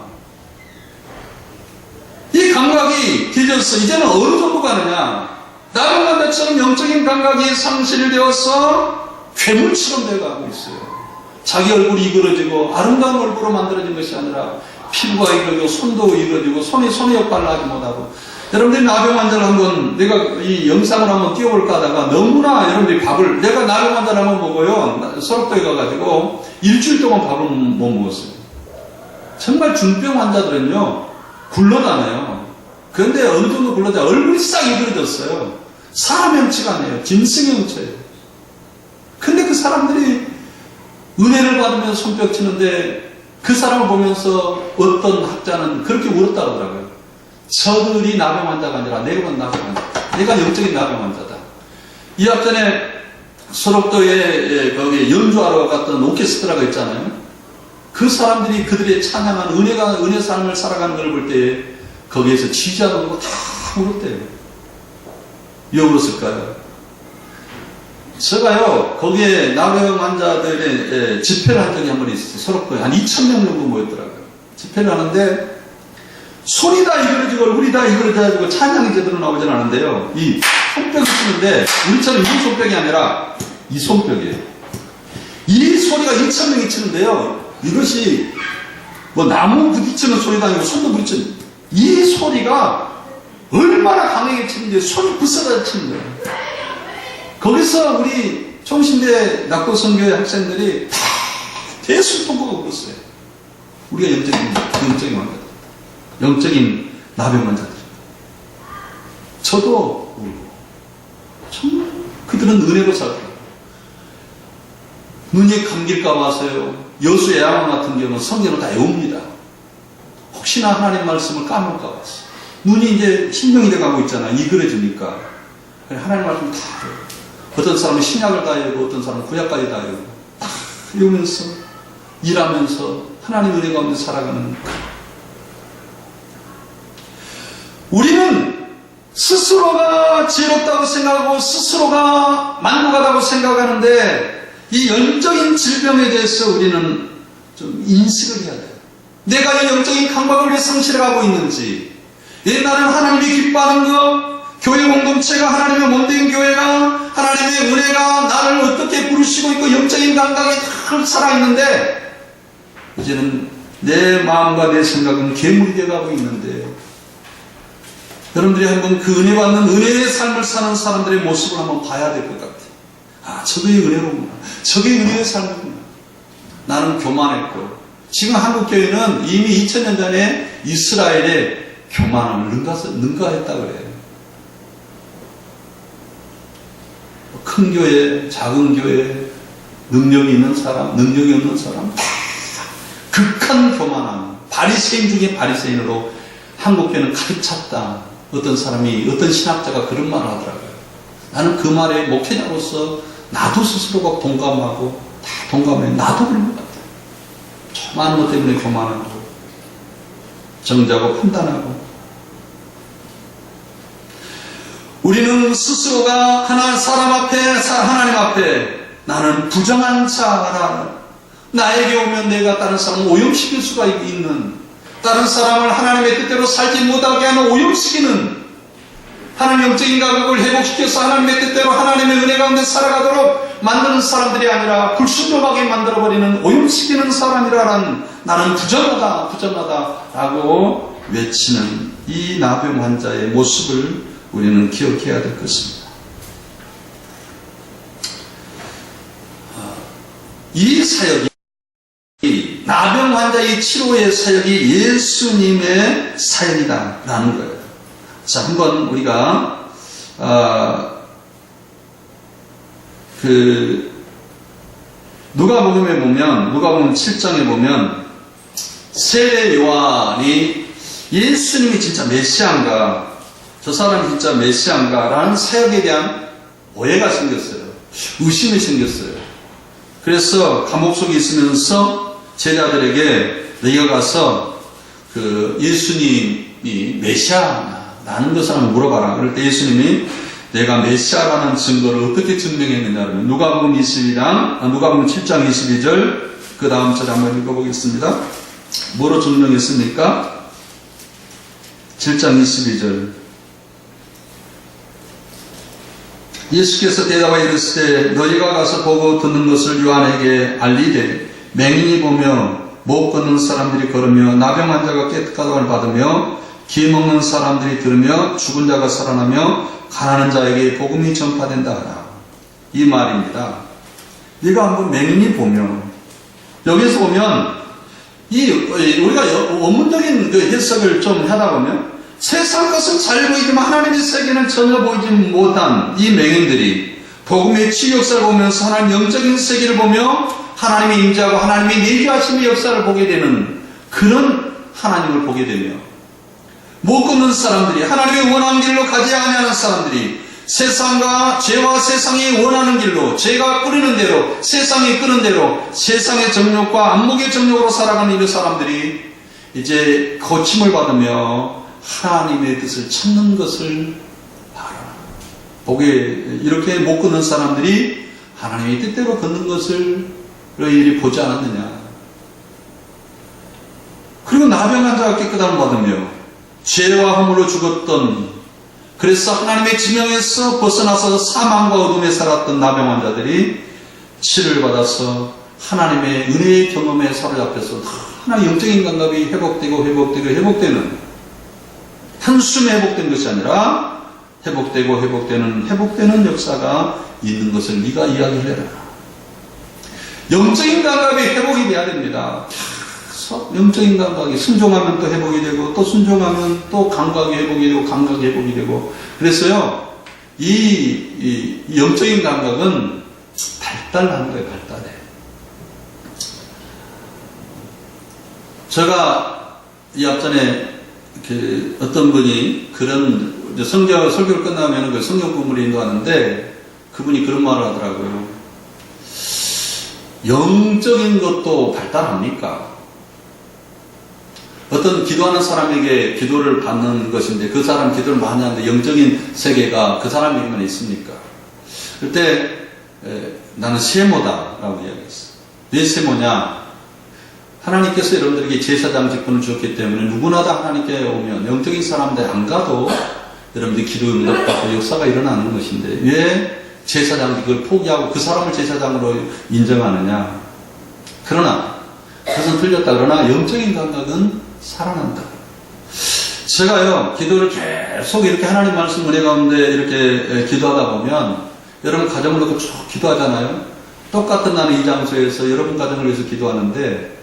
이 감각이 뒤져서 이제는 어느 정도 가느냐? 나병 환자처럼 영적인 감각이 상실되어서 괴물처럼 되어가고 있어요. 자기 얼굴이 이그러지고 아름다운 얼굴로 만들어진 것이 아니라 피부가 이그러지고 손도 이그러지고 손의 역할을 하지 못하고, 여러분들이 나병 환자를 한번, 내가 이 영상을 한번 띄워볼까 하다가 너무나 여러분들이 밥을, 내가 나병 환자를 한번 먹어요. 서럽도에 가가지고 일주일 동안 밥을 못 먹었어요. 정말 중병 환자들은요 굴러다녀요. 그런데 어느 정도 굴러다녀요. 얼굴이 싹 이그러졌어요. 사람 형체가 아니에요. 짐승 형체예요. 근데 그 사람들이 은혜를 받으면서 손뼉 치는데, 그 사람을 보면서 어떤 학자는 그렇게 울었다고 하더라고요. 저들이 나병 환자가 아니라 내가 나병 환자다. 내가 영적인 나병 환자다. 2학 전에 서럽도에 거기 연주하러 갔던 오케스트라가 있잖아요. 그 사람들이 그들의 찬양한 은혜 삶을 살아가는 걸 볼 때 거기에서 지지하는 거 다 울었대요. 왜 울었을까요? 제가요, 거기에 나병 환자들의 집회를 한 적이 한 번 있었어요. 서럽도에 한 2,000명 정도 모였더라고요. 집회를 하는데 손이 다 이그러지고 얼굴이 다 이그러져가지고 찬양이 제대로 나오진 않은데요. 이 손뼉을 치는데 우리처럼 이 손뼉이 아니라 이 손뼉이에요. 이 소리가 2,000명이 치는데요. 이것이 뭐 나무 부딪히는 소리도 아니고 손도 부딪히는, 이 소리가 얼마나 강하게 치는데 손이 부서져 치는 거예요. 거기서 우리 총신대 낙도선교회 학생들이 다 대수통곡을 울었어요. 우리가 영적인 환자들, 영적인 나병 환자들. 저도 울고, 정말 그들은 은혜로 살고, 눈이 감길까 봐서요. 여수 예화강 같은 경우는 성경을 다 외웁니다. 혹시나 하나님 말씀을 까먹을까 봐서. 눈이 이제 신명이 돼가고 있잖아. 이그러지니까. 하나님 말씀 다 외워요. 어떤 사람은 신약을 다 외우고 어떤 사람은 구약까지 다 외우고 다 외우면서 일하면서 하나님 은혜 가운데 살아가는. 우리는 스스로가 지혜롭다고 생각하고 스스로가 만족하다고 생각하는데, 이 영적인 질병에 대해서 우리는 좀 인식을 해야 돼요. 내가 이 영적인 감각을 왜 상실해가고 있는지, 나는 하나님이 기뻐하는 것, 교회 공동체가 하나님의 몸된 교회가, 하나님의 은혜가 나를 어떻게 부르시고 있고 영적인 감각이 다 살아있는데, 이제는 내 마음과 내 생각은 괴물이 되어가고 있는데, 여러분들이 한번 그 은혜 받는 은혜의 삶을 사는 사람들의 모습을 한번 봐야 될 것 같아요. 아, 저게 은혜로구나. 저게 은혜의 삶이구나. 나는 교만했고, 지금 한국교회는 이미 2000년 전에 이스라엘의 교만함을 능가했다고 그래요. 큰 교회, 작은 교회, 능력이 있는 사람, 능력이 없는 사람, 다 극한 교만함, 바리새인 중에 바리새인으로 한국교회는 가득 찼다. 어떤 사람이, 어떤 신학자가 그런 말을 하더라고요. 나는 그 말에 목회자로서 나도 스스로가 동감하고, 다 동감해. 나도 그런 것 같아요. 많은 것 때문에 교만하고, 정죄하고 판단하고. 우리는 스스로가 사람 앞에, 하나님 앞에 나는 부정한 자라, 나에게 오면 내가 다른 사람을 오염시킬 수가 있는, 다른 사람을 하나님의 뜻대로 살지 못하게 하는 오염시키는, 하나님 영적인 감각을 회복시켜서 하나님의 뜻대로 하나님의 은혜 가운데 살아가도록 만드는 사람들이 아니라 불순종하게 만들어버리는 오염시키는 사람이라는, 나는 부정하다 부정하다 라고 외치는 이 나병 환자의 모습을 우리는 기억해야 될 것입니다. 이 사역이, 나병 환자의 치료의 사역이 예수님의 사역이다라는 거예요. 자, 한번 우리가 누가복음에 보면, 누가복음 7장에 보면 세례 요한이 예수님이 진짜 메시아인가, 저 사람이 진짜 메시아인가 라는 사역에 대한 오해가 생겼어요. 의심이 생겼어요. 그래서 감옥 속에 있으면서 제자들에게 너희가 가서 예수님이 메시아라는 것을 한번 물어봐라. 그럴 때 예수님이 내가 메시아라는 증거를 어떻게 증명했느냐면 누가복음 7장 22절 그 다음 절 한번 읽어보겠습니다. 뭐로 증명했습니까? 7장 22절. 예수께서 대답하여 이르시되 너희가 가서 보고 듣는 것을 요한에게 알리되 맹인이 보며 못 걷는 사람들이 걸으며 나병 환자가 깨끗함을 받으며 기 먹는 사람들이 들으며 죽은 자가 살아나며 가난한 자에게 복음이 전파된다 하라. 이 말입니다. 네가 한번 맹인이 보며, 여기서 보면 우리가 원문적인 해석을 좀 하다 보면 세상 것은 잘 보이지만 하나님의 세계는 전혀 보이지 못한 이 맹인들이 복음의 치유 역사를 보면서 하나님 영적인 세계를 보며 하나님의 임재하고 하나님의 내주하심의 역사를 보게 되는 그런 하나님을 보게 되며, 못 걷는 사람들이, 하나님의 원하는 길로 가지 아니하는 사람들이 세상과 죄와 세상이 원하는 길로, 죄가 꾸리는 대로, 세상이 끄는 대로 세상의 정욕과 안목의 정욕으로 살아가는 이 사람들이 이제 고침을 받으며 하나님의 뜻을 찾는 것을 알아. 보게, 이렇게 못 걷는 사람들이 하나님의 뜻대로 걷는 것을 너희들이 보지 않았느냐. 그리고 나병 환자가 깨끗함을 받으며 죄와 허물로 죽었던, 그래서 하나님의 지명에서 벗어나서 사망과 어둠에 살았던 나병 환자들이 치료를 받아서 하나님의 은혜의 경험에 사로잡혀서 하나의 영적인 감각이 회복되는, 한숨에 회복된 것이 아니라 회복되는 역사가 있는 것을 네가 이야기를 해라. 영적인 감각이 회복이 돼야 됩니다. 영적인 감각이 순종하면 또 회복이 되고, 또 순종하면 또 감각이 회복이 되고, 감각이 회복이 되고. 그래서요, 이 영적인 감각은 발달하는 거예요. 발달해. 제가 이 앞전에 어떤 분이 그런 설교를 끝나면 그 성경 본문을 인도하는데 그분이 그런 말을 하더라고요. 영적인 것도 발달합니까? 어떤 기도하는 사람에게 기도를 받는 것인데 그 사람 기도를 많이 하는데 영적인 세계가 그 사람에게만 있습니까? 그때 나는 세모다라고 이야기했어요. 왜 세모냐? 하나님께서 여러분들에게 제사장 직분을 주었기 때문에 누구나 다 하나님께 오면 영적인 사람들 안 가도 여러분들이 기도 응답받고 역사가 일어나는 것인데 왜 제사장직을 포기하고 그 사람을 제사장으로 인정하느냐? 그러나 그것은 틀렸다. 그러나 영적인 감각은 살아난다. 제가요 기도를 계속 이렇게 하나님 말씀 은혜 가운데 이렇게 기도하다 보면 여러분 가정을 놓고 쭉 기도하잖아요. 똑같은 나는 이 장소에서 여러분 가정을 위해서 기도하는데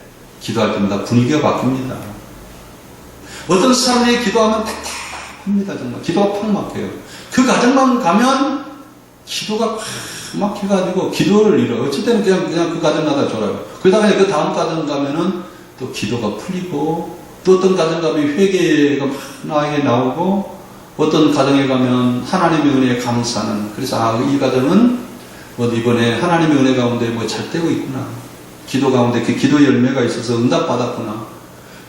기도할 때마다 분위기가 바뀝니다. 어떤 사람이 기도하면 답답합니다. 정말 기도가 팍 막혀요. 그 가정만 가면 기도가 팍 막혀가지고 기도를 잃어요. 어쩔 때는 그냥 그 가정 가다 졸아요. 그러다가 그 다음 가정 가면은 또 기도가 풀리고, 또 어떤 가정 가면 회개가 막 나에게 나오고, 어떤 가정에 가면 하나님의 은혜에 감사하는, 그래서 이 가정은 이번에 하나님의 은혜 가운데 잘 되고 있구나. 기도 가운데 그 기도 열매가 있어서 응답 받았구나.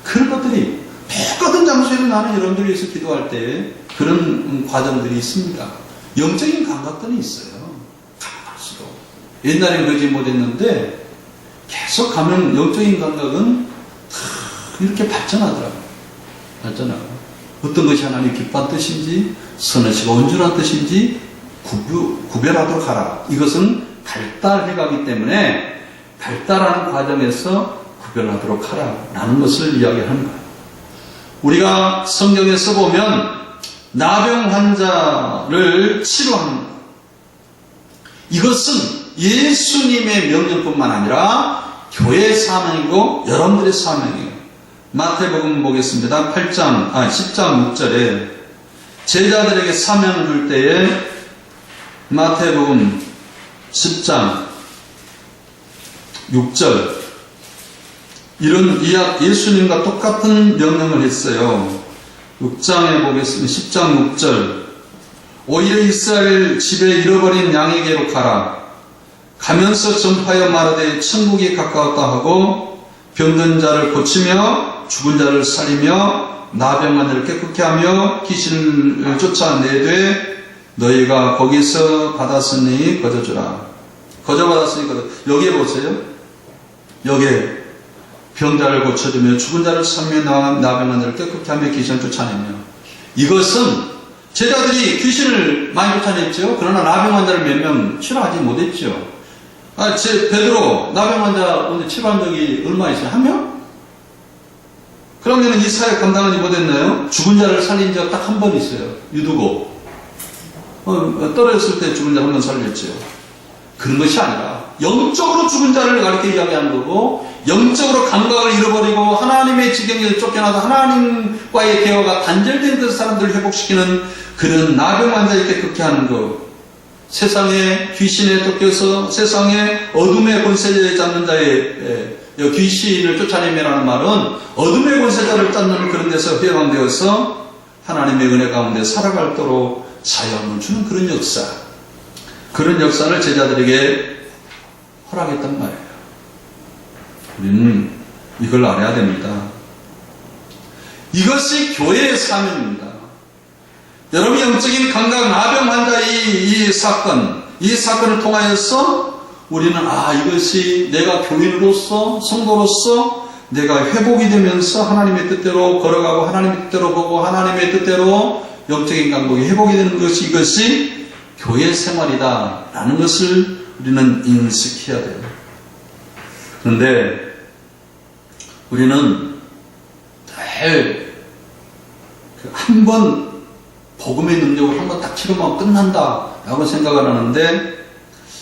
그런 것들이 똑같은 장소에서 나는 여러분들 위해서 기도할 때 그런 과정들이 있습니다. 영적인 감각들이 있어요. 감각수도. 옛날엔 그러지 못했는데 계속 가면 영적인 감각은 이렇게 발전하더라고요. 발전하고. 어떤 것이 하나님 기뻐한 뜻인지, 선하시고 온전한 뜻인지 구별하도록 하라. 이것은 발달해 가기 때문에 발달하는 과정에서 구별하도록 하라. 라는 것을 이야기하는 거예요. 우리가 성경에서 보면 나병 환자를 치료하는 것. 이것은 예수님의 명령뿐만 아니라 교회의 사명이고 여러분들의 사명이에요. 마태복음 보겠습니다. 10장 6절에 제자들에게 사명을 줄 때에 마태복음 10장 6절 이런 예수님과 똑같은 명령을 했어요. 6장에 보겠습니다. 10장 6절 오히려 이스라엘 집에 잃어버린 양에게로 가라. 가면서 전파하여 말하되 천국이 가까웠다 하고 병든 자를 고치며 죽은 자를 살리며 나병한 자를 깨끗게 하며 귀신을 쫓아내되 너희가 거기서 받았으니 거저주라. 거저받았으니 거저. 여기에 보세요. 여기에 병자를 고쳐주며 죽은 자를 살리며 나병한 자를 깨끗게 하며 귀신을 쫓아내며. 이것은 제자들이 귀신을 많이 쫓아냈죠. 그러나 나병 환자를 몇 명 치료하지 못했죠. 베드로 나병 환자 오늘 치료한 적이 얼마 있어요? 한 명? 그러면 이 사역 감당하지 못했나요? 죽은 자를 살린 적 딱 한 번 있어요. 유두고. 떨어졌을 때 죽은 자 한 번 살렸죠. 그런 것이 아니라 영적으로 죽은 자를 가르쳐 이야기하는 거고, 영적으로 감각을 잃어버리고 하나님의 지경에서 쫓겨나서 하나님과의 대화가 단절된 그 사람들을 회복시키는 그런 나병 환자를 깨끗게 하는 것. 세상에 귀신에 쫓겨서 세상에 어둠의 권세자를 잡는 자의 귀신을 쫓아내며라는 말은 어둠의 권세자를 잡는 그런 데서 회방되어서 하나님의 은혜 가운데 살아갈도록 자유함을 주는 그런 역사. 그런 역사를 제자들에게 허락했단 말이에요. 우리는 이걸 알아야 됩니다. 이것이 교회의 사명입니다. 여러분 영적인 감각 나병 환자의 이 사건을 통하여서 우리는 이것이 내가 교인으로서 성도로서 내가 회복이 되면서 하나님의 뜻대로 걸어가고 하나님의 뜻대로 보고 하나님의 뜻대로 영적인 감각이 회복이 되는 것이 이것이 교회 생활이다 라는 것을 우리는 인식해야 돼요. 그런데 우리는 늘 한 번 복음의 능력을 한 번 딱 치료하면 끝난다라고 생각을 하는데,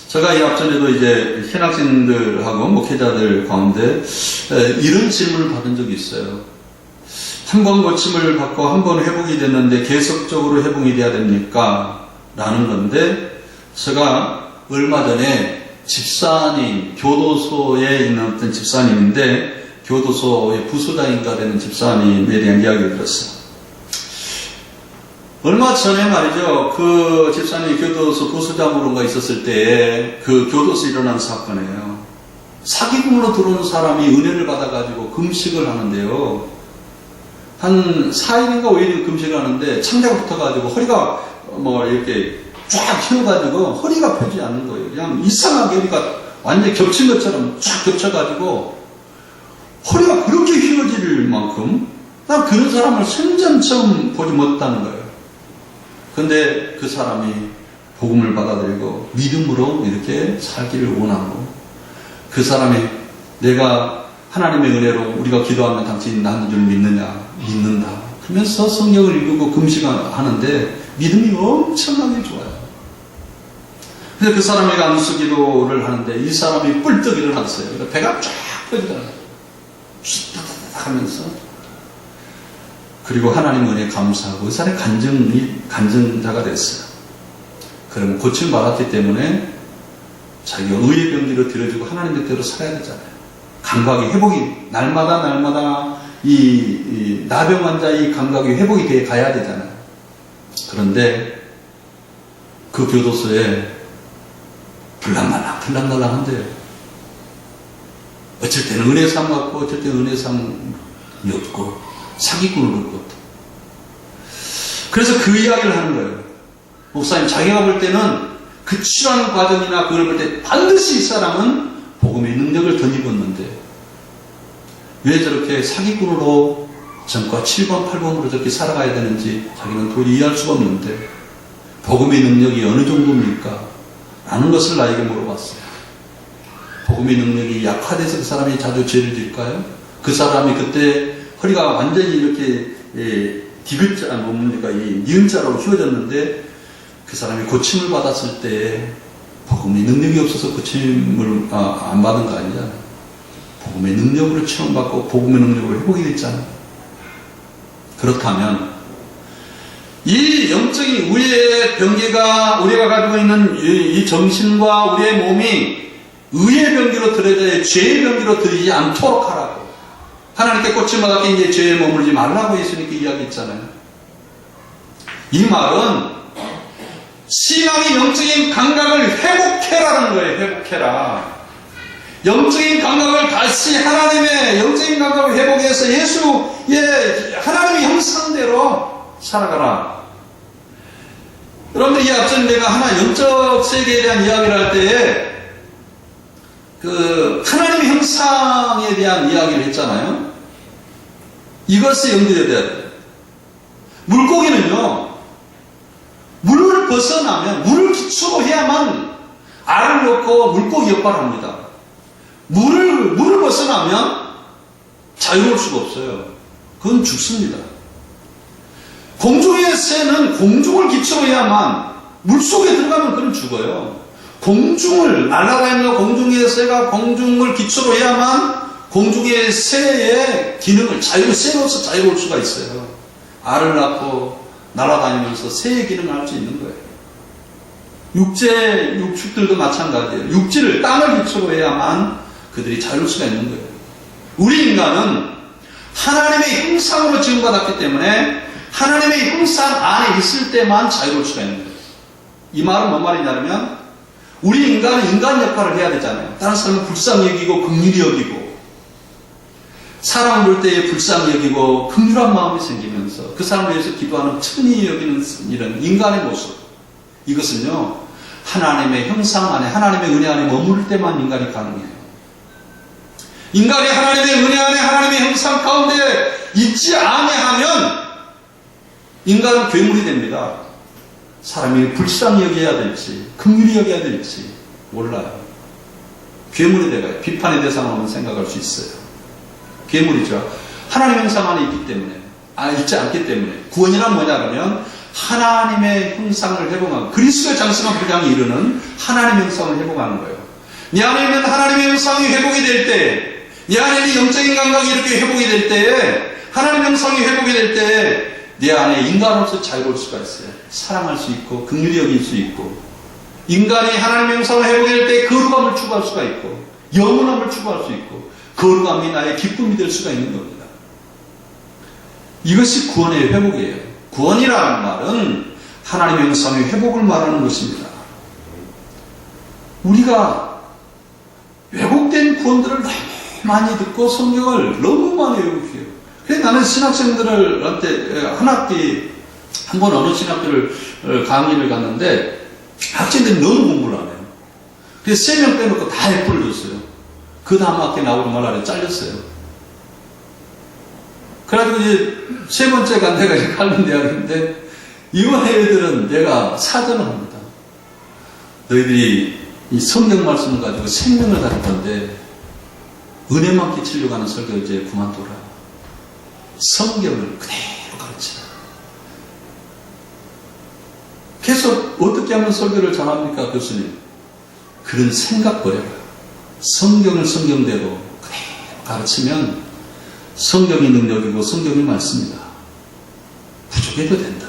제가 이 앞전에도 이제 신학생들하고 목회자들 가운데 이런 질문을 받은 적이 있어요. 한 번 고침을 받고 한 번 회복이 됐는데 계속적으로 회복이 돼야 됩니까? 라는 건데, 제가 얼마 전에 집사님, 교도소에 있는 어떤 집사님인데 교도소의 부소장인가 되는 집사님에 대한 이야기를 들었어요. 얼마 전에 말이죠. 그 집사님이 교도소 부소장으로가 있었을 때에 그 교도소에 일어난 사건이에요. 사기꾼으로 들어오는 사람이 은혜를 받아가지고 금식을 하는데요. 한 4일인가 5일 금식을 하는데 창자가 붙어가지고 허리가 이렇게 쫙 휘어가지고 허리가 펴지 않는 거예요. 그냥 이상하게 허리가 완전히 겹친 것처럼 쫙 겹쳐가지고 허리가 그렇게 휘어질 만큼 난 그런 사람을 생전 처음 보지 못했다는 거예요. 근데 그 사람이 복음을 받아들이고 믿음으로 이렇게 살기를 원하고, 그 사람이 내가 하나님의 은혜로 우리가 기도하면 당신이 나는 줄 믿느냐? 믿는다. 그러면서 성경을 읽고 금식하는데 믿음이 엄청나게 좋아요. 그래서 그 사람이 안수 기도를 하는데 이 사람이 뿔떡 일어났어요. 배가 쫙 펴지더라고요. 하면서. 그리고 하나님 은혜에 감사하고 그 사람이 간증자가 됐어요. 그러면 고침 받았기 때문에 자기가 의의 병기로 들여주고 하나님 뜻대로 살아야 되잖아요. 감각이 회복이 날마다 이 나병 환자의 감각이 회복이 돼 가야 되잖아요. 그런데 그 교도소에 들락날락한데요. 어쩔 때는 은혜상 받고 어쩔 때는 은혜상이 없고 사기꾼을 얻고. 그래서 그 이야기를 하는 거예요. 목사님, 자기가 볼 때는 그 치료하는 과정이나 그걸 볼 때 반드시 이 사람은 복음의 능력을 능력을 덧입었는데 왜 저렇게 사기꾼으로 전과 7번, 8번으로 저렇게 살아가야 되는지 자기는 도저히 이해할 수가 없는데 복음의 능력이 어느 정도입니까? 라는 것을 나에게 물어봤어요. 복음의 능력이 약화돼서 그 사람이 자주 죄를 질까요? 그 사람이 그때 허리가 완전히 이렇게 디귿자, 뭡니까, 이 니은자로 휘어졌는데 그 사람이 고침을 받았을 때 복음의 능력이 없어서 고침을 안 받은 거 아니잖아요. 복음의 능력으로 체험받고 복음의 능력으로 회복이 됐잖아요. 그렇다면 이 영적인 우리의 병기가 우리가 가지고 있는 이 정신과 우리의 몸이 의의 병기로 들여져야 죄의 병기로 들이지 않도록 하라고 하나님께 고침받았기에 이제 죄에 머물지 말라고 예수님께 이야기했잖아요. 이 말은 신앙의 영적인 감각을 회복해라는 거예요. 회복해라. 영적인 감각을 다시 하나님의 영적인 감각을 회복해서 예수의 하나님의 형상대로 살아가라. 여러분들 이 앞전 내가 하나 영적 세계에 대한 이야기를 할 때에 그 하나님의 형상에 대한 이야기를 했잖아요. 이것이 연결돼야 돼요. 물고기는요, 물을 벗어나면 물을 기초로 해야만 알을 넣고 물고기 역할을 합니다. 물을 벗어나면 자유로울 수가 없어요. 그건 죽습니다. 공중의 새는 공중을 기초로 해야만 물속에 들어가면 그건 죽어요. 공중을 날아다니는 공중의 새가 공중을 기초로 해야만 공중의 새의 기능을 새로서 자유로울 수가 있어요. 알을 낳고 날아다니면서 새의 기능을 할 수 있는 거예요. 육축들도 마찬가지예요. 육지를 땅을 기초로 해야만 그들이 자유로울 수가 있는 거예요. 우리 인간은 하나님의 형상으로 지음받았기 때문에 하나님의 형상 안에 있을 때만 자유로울 수가 있는 거예요. 이 말은 뭔 말이냐면 우리 인간은 인간 역할을 해야 되잖아요. 다른 사람은 불쌍히 여기고 긍휼히 여기고 사랑을 볼 때에 불쌍히 여기고 긍휼한 마음이 생기면서 그 사람을 위해서 기도하는 천히 여기는 이런 인간의 모습, 이것은요 하나님의 형상 안에 하나님의 은혜 안에 머무를 때만 인간이 가능해요. 인간이 하나님의 은혜 안에 하나님의 형상 가운데 있지 아니하면 인간은 괴물이 됩니다. 사람이 불쌍히 여겨야 될지 긍휼히 여겨야 될지 몰라요. 괴물이 돼가요. 비판의 대상으로 한번 생각할 수 있어요. 괴물이죠. 하나님의 형상 안에 있기 때문에 있지 않기 때문에 구원이란 뭐냐 그러면 하나님의 형상을 회복하고 그리스도의 장성한 분량에 이르는 하나님의 형상을 회복하는 거예요. 내 안에 있는 하나님의 형상이 회복이 될 때, 내 안에 있는 영적인 감각이 이렇게 회복이 될 때에, 하나님의 형상이 회복이 될 때에 내 안에 인간으로서 자유로울 수가 있어요. 사랑할 수 있고 긍휼히 여길 수 있고 인간이 하나님의 형상을 회복이 될 때 거룩함을 추구할 수가 있고 영원함을 추구할 수 있고 거룩함이 나의 기쁨이 될 수가 있는 겁니다. 이것이 구원의 회복이에요. 구원이라는 말은 하나님의 형상의 회복을 말하는 것입니다. 우리가 왜곡된 구원들을 너무 많이 듣고 성경을 너무 많이 외우고요. 그래서 나는 신학생들한테 한 학기 한 번 어느 신학교를 강의를 갔는데 학생들이 너무 공부를 안 해요. 그래서 3명 빼놓고 다 F를 줬어요. 그 다음 학기에 나오지 말라고 잘렸어요. 그래가지고 이제 3번째가 내가 이제 칼빈 대학인데 이번 애들은 내가 사전을 합니다. 너희들이 이 성경 말씀을 가지고 생명을 다룰 건데 은혜만 끼치려고 하는 설교 이제 그만둬라. 성경을 그대로 가르치라. 계속 어떻게 하면 설교를 잘합니까 교수님? 그런 생각 버려라. 성경을 성경대로 그대로 가르치면 성경이 능력이고 성경이 말씀이다. 부족해도 된다.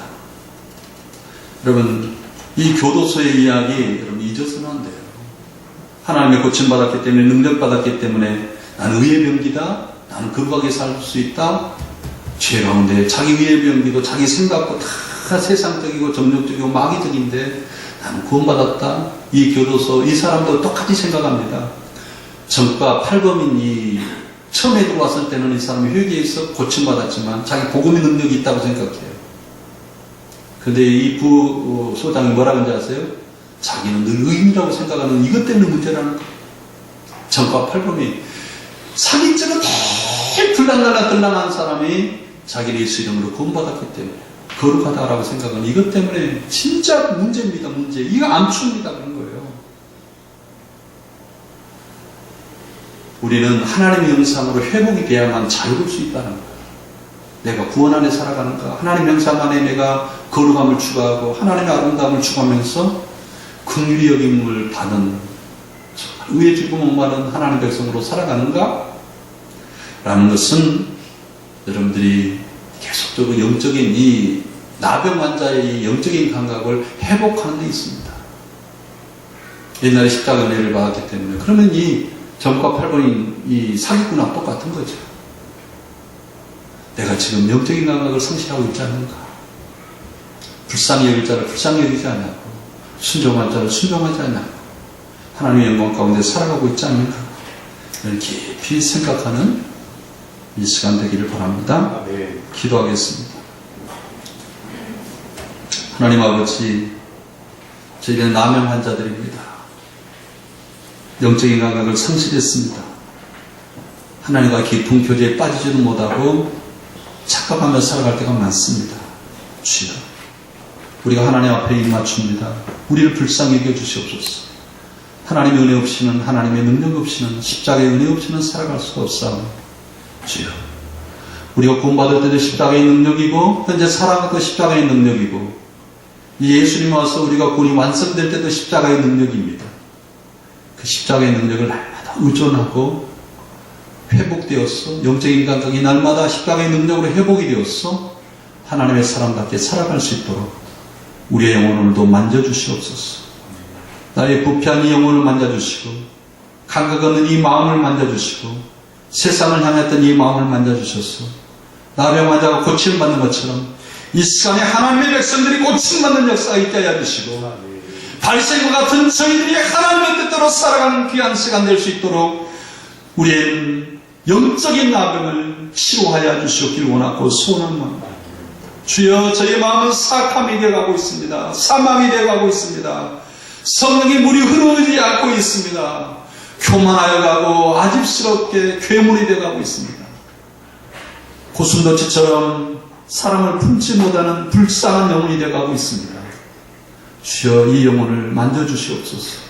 여러분 이 교도소의 이야기 여러분 잊어서는 안 돼요. 하나님의 고침받았기 때문에 능력받았기 때문에 나는 의의 병기다. 나는 거룩하게 살 수 있다. 죄 가운데 자기 의의 병기도 자기 생각도 다 세상적이고 정욕적이고 마귀적인데 나는 구원받았다. 이 교도소 이 사람도 똑같이 생각합니다. 전과 8범인이 처음에 들어왔을 때는 이 사람이 회개해서 고침받았지만 자기 복음의 능력이 있다고 생각해요. 근데 이 부소장이 뭐라고 하는지 아세요? 자기는 늘 의인이라고 생각하는 이것 때문에 문제라는 거예요. 전과 팔범이 사기죄로 제일 들락날락한 사람이 자기를 예수 이름으로 구원받았기 때문에 거룩하다라고 생각은 이것 때문에 진짜 문제입니다. 문제. 이거 암초입니다. 그런 거예요. 우리는 하나님의 형상으로 회복이 돼야만 자유로울 수 있다는 거예요. 내가 구원 안에 살아가는가, 하나님의 형상 안에 내가 거룩함을 추구하고 하나님의 아름다움을 추구하면서 긍휼히 여김을 받은 의에 주고 목마른 하나님의 백성으로 살아가는가? 라는 것은 여러분들이 계속적으로 영적인 이 나병 환자의 이 영적인 감각을 회복하는 데 있습니다. 옛날에 십자가 은혜를 받았기 때문에. 그러면 이 전과 팔번인 이 사기꾼하고 똑같은 거죠. 내가 지금 영적인 감각을 상실하고 있지 않는가? 불쌍히 여길 자를 불쌍히 여기지 않냐고, 순종한 자를 순종하지 않냐고, 하나님의 영광 가운데 살아가고 있지 않는가? 이런 깊이 생각하는 이 시간 되기를 바랍니다. 기도하겠습니다. 하나님 아버지, 저희는 나병 환자들입니다. 영적인 감각을 상실했습니다. 하나님과 깊은 교제에 빠지지도 못하고 착각하며 살아갈 때가 많습니다. 주여, 우리가 하나님 앞에 입 맞춥니다. 우리를 불쌍히 여겨 주시옵소서. 하나님의 은혜 없이는, 하나님의 능력 없이는, 십자가의 은혜 없이는 살아갈 수가 없사오니 주여, 우리가 구원받을 때도 십자가의 능력이고 현재 살아가도 십자가의 능력이고 예수님 와서 우리가 구원이 완성될 때도 십자가의 능력입니다. 그 십자가의 능력을 날마다 의존하고 회복되었어. 영적인 감각이 날마다 십자가의 능력으로 회복이 되었어. 하나님의 사람답게 살아갈 수 있도록 우리의 영혼을도 만져주시옵소서. 나의 부패한 이 영혼을 만져주시고 감각 없는 이 마음을 만져주시고 세상을 향했던 이 마음을 만져주셔서 나병 환자가 고침받는 것처럼 이 시간에 하나님의 백성들이 고침받는 역사가 있게 하여 주시고 바리새인과 같은 저희들이 하나님의 뜻대로 살아가는 귀한 시간 될 수 있도록 우리의 영적인 나병을 치료하여 주시옵기를 원하고 소원합니다. 주여, 저희 마음은 사악함이 되어가고 있습니다. 사망이 되어가고 있습니다. 성령의 물이 흐르지 않고 있습니다. 교만하여 가고 아집스럽게 괴물이 되어가고 있습니다. 고슴도치처럼 사람을 품지 못하는 불쌍한 영혼이 되어가고 있습니다. 주여, 이 영혼을 만져주시옵소서.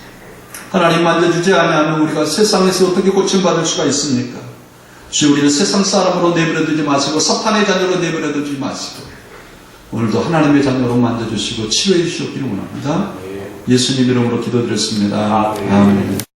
하나님 만져주지 않으면 우리가 세상에서 어떻게 고침받을 수가 있습니까? 주여, 우리는 세상 사람으로 내버려두지 마시고 사탄의 자녀로 내버려두지 마시고 오늘도 하나님의 자녀로 만져주시고 치료해 주시옵기를 원합니다. 예수님 이름으로 기도드렸습니다. 아멘.